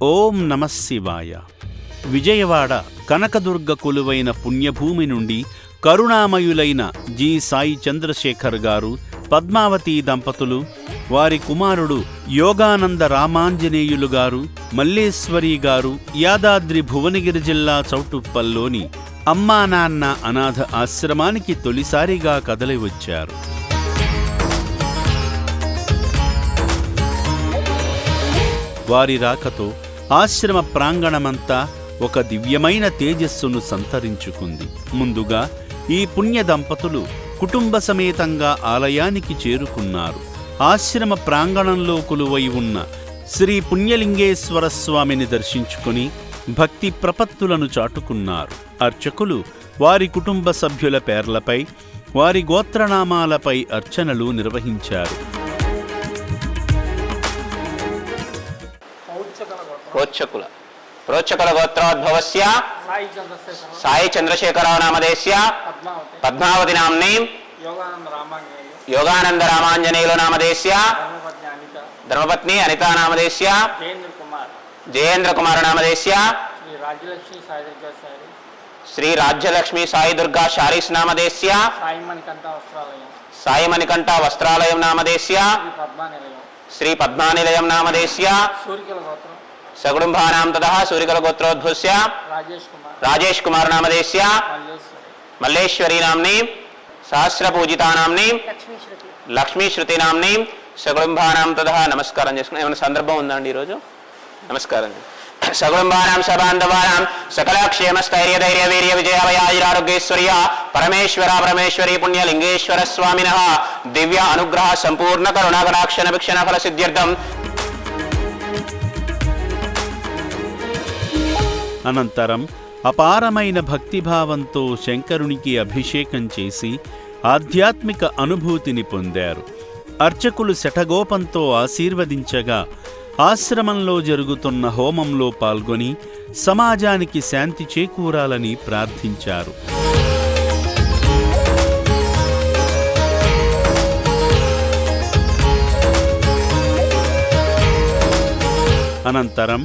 ఓం నమః శివాయ. విజయవాడ కనకదుర్గ కొలువైన పుణ్యభూమి నుండి కరుణామయులైన జి సాయి చంద్రశేఖర్ గారు, పద్మావతి దంపతులు, వారి కుమారుడు యోగానంద రామాంజనేయులు గారు, మల్లేశ్వరి గారు యాదాద్రి భువనగిరి జిల్లా చౌటుప్పల్లోని అమ్మా నాన్న అనాథ ఆశ్రమానికి తొలిసారిగా కదలివచ్చారు. వారి రాకతో ఆశ్రమ ప్రాంగణమంతా ఒక దివ్యమైన తేజస్సును సంతరించుకుంది. ముందుగా ఈ పుణ్య దంపతులు కుటుంబ సమేతంగా ఆలయానికి చేరుకున్నారు. ఆశ్రమ ప్రాంగణంలో కొలువై ఉన్న శ్రీ పుణ్యలింగేశ్వర స్వామిని దర్శించుకుని భక్తి ప్రపత్తులను చాటుకున్నారు. అర్చకులు వారి కుటుంబ సభ్యుల పేర్లపై, వారి గోత్రనామాలపై అర్చనలు నిర్వహించారు. ప్రోచ్చకుల గోత్రోద్భవస్య సాయి చంద్రశేఖరరావు నామధేస్య పద్మావతి నామ్ని యోగానంద రామాంజనేయులు నామధేస్య ధర్మపత్ని అనితా నామధేస్య జయేంద్ర కుమార్ నామధేస్య శ్రీ రాజ్యలక్ష్మి సాయి దుర్గా శారీస్ నామధేస్య సాయి మణికంఠ వస్త్రాలయం నామధేస్య శ్రీ పద్మానిలయం నామధేస్య సకుటుంబానాం తతః సూరికల గోత్రోద్భవస్య రాజేష్ కుమార్ నామధేస్య మల్లేశ్వరి నామ్ని సహస్రపూజితా నామ్ని లక్ష్మీ శృతి నామ్ని సకుటుంబానాం తతః. నమస్కారం చేసుకుని ఏమైనా సందర్భం ఉందండి ఈరోజు? నమస్కారం. సకుటుంబానాం సబాంధవానాం సకల క్షేమ స్థైర్య ధైర్య వీర్య విజయావయారోగ్యేశ్వర్య పరమేశ్వరి పుణ్యలింగేశ్వర స్వామినః దివ్య అనుగ్రహ సంపూర్ణ కరుణాకటాక్షణ వీక్షణ ఫల సిద్ధ్యర్థం. అనంతరం అపారమైన భక్తిభావంతో శంకరునికి అభిషేకం చేసి ఆధ్యాత్మిక అనుభూతిని పొందారు. అర్చకులు శఠగోపంతో ఆశీర్వదించగా ఆశ్రమంలో జరుగుతున్న హోమంలో పాల్గొని సమాజానికి శాంతి చేకూరాలని ప్రార్థించారు. అనంతరం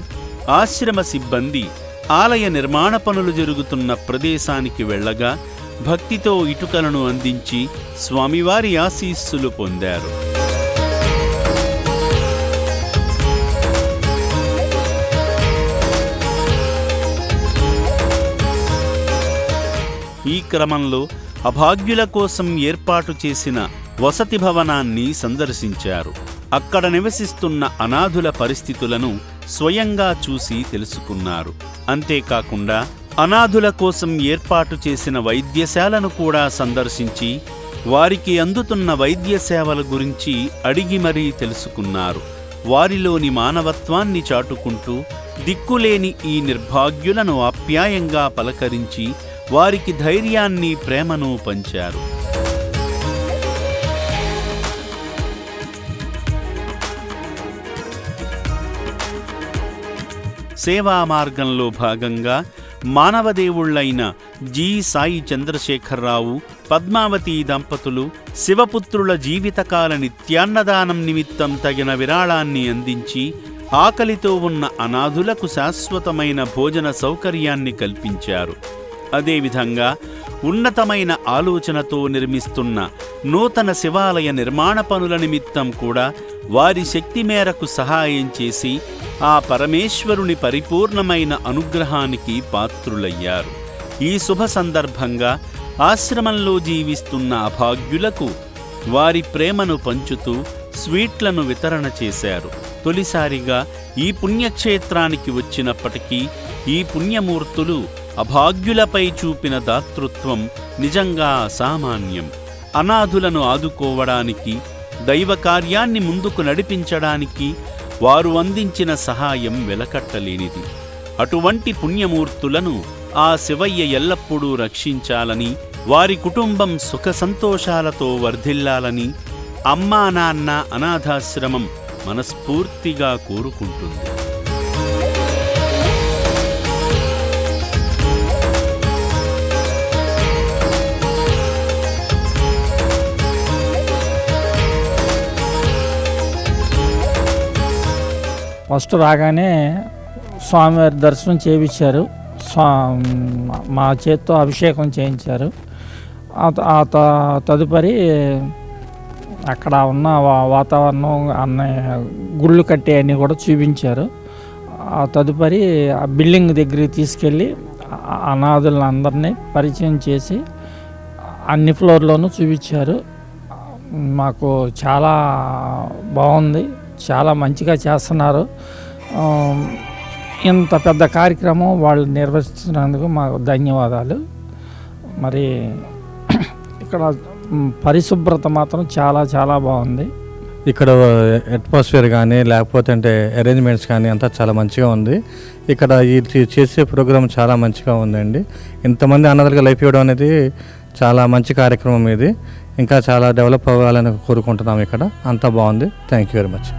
ఆశ్రమ సిబ్బంది ఆలయ నిర్మాణ పనులు జరుగుతున్న ప్రదేశానికి వెళ్ళగా భక్తితో ఇటుకలను అందించి స్వామివారి ఆశీస్సులు పొందారు. ఈ క్రమంలో అభాగ్యుల కోసం ఏర్పాటు చేసిన వసతి భవనాన్ని సందర్శించారు. అక్కడ నివసిస్తున్న అనాథుల పరిస్థితులను స్వయంగా చూసి తెలుసుకున్నారు. అంతేకాకుండా అనాథుల కోసం ఏర్పాటు చేసిన వైద్యశాలను కూడా సందర్శించి వారికి అందుతున్న వైద్య సేవల గురించి అడిగి మరీ తెలుసుకున్నారు. వారిలోని మానవత్వాన్ని చాటుకుంటూ దిక్కులేని ఈ నిర్భాగ్యులను ఆప్యాయంగా పలకరించి వారికి ధైర్యాన్ని, ప్రేమను పంచారు. సేవా మార్గంలో భాగంగా మానవదేవుళ్లైన జి సాయి చంద్రశేఖరరావు, పద్మావతి దంపతులు శివపుత్రుల జీవితకాల నిత్యాన్నదానం నిమిత్తం తగిన విరాళాన్ని అందించి ఆకలితో ఉన్న అనాథులకు శాశ్వతమైన భోజన సౌకర్యాన్ని కల్పించారు. అదేవిధంగా ఉన్నతమైన ఆలోచనతో నిర్మిస్తున్న నూతన శివాలయ నిర్మాణ పనుల నిమిత్తం కూడా వారి శక్తి మేరకు సహాయం చేసి ఆ పరమేశ్వరుని పరిపూర్ణమైన అనుగ్రహానికి పాత్రులయ్యారు. ఈ శుభ సందర్భంగా ఆశ్రమంలో జీవిస్తున్న అభాగ్యులకు వారి ప్రేమను పంచుతూ స్వీట్లను వితరణ చేశారు. తొలిసారిగా ఈ పుణ్యక్షేత్రానికి వచ్చినప్పటికీ ఈ పుణ్యమూర్తులు అభాగ్యులపై చూపిన దాతృత్వం నిజంగా అసామాన్యం. అనాథులను ఆదుకోవడానికి, దైవ కార్యాన్ని ముందుకు నడిపించడానికి వారు అందించిన సహాయం వెలకట్టలేనిది. అటువంటి పుణ్యమూర్తులను ఆ శివయ్య ఎల్లప్పుడూ రక్షించాలని, వారి కుటుంబం సుఖ సంతోషాలతో వర్ధిల్లాలని అమ్మా నాన్న అనాథాశ్రమం మనస్ఫూర్తిగా కోరుకుంటుంది. ఫస్ట్ రాగానే స్వామివారి దర్శనం చేయించారు. మా చేత్తో అభిషేకం చేయించారు. తదుపరి అక్కడ ఉన్న వాతావరణం గుళ్ళు కట్టే అన్నీ కూడా చూపించారు. ఆ తదుపరి ఆ బిల్డింగ్ దగ్గరికి తీసుకెళ్ళి అనాథులను అందరినీ పరిచయం చేసి అన్ని ఫ్లోర్లోనూ చూపించారు. మాకు చాలా బాగుంది, చాలా మంచిగా చేస్తున్నారు. ఇంత పెద్ద కార్యక్రమం వాళ్ళు నిర్వహిస్తున్నందుకు మాకు ధన్యవాదాలు. మరి ఇక్కడ పరిశుభ్రత మాత్రం చాలా చాలా బాగుంది. ఇక్కడ అట్మాస్ఫియర్ కానీ లేకపోతే అంటే అరేంజ్మెంట్స్ కానీ అంతా చాలా మంచిగా ఉంది. ఇక్కడ ఈ చేసే ప్రోగ్రామ్ చాలా మంచిగా ఉందండి. ఇంతమంది అన్నదలుగా లైఫ్ ఇవ్వడం అనేది చాలా మంచి కార్యక్రమం ఇది. ఇంకా చాలా డెవలప్ అవ్వాలని కోరుకుంటున్నాం. ఇక్కడ అంతా బాగుంది. Thank you very much.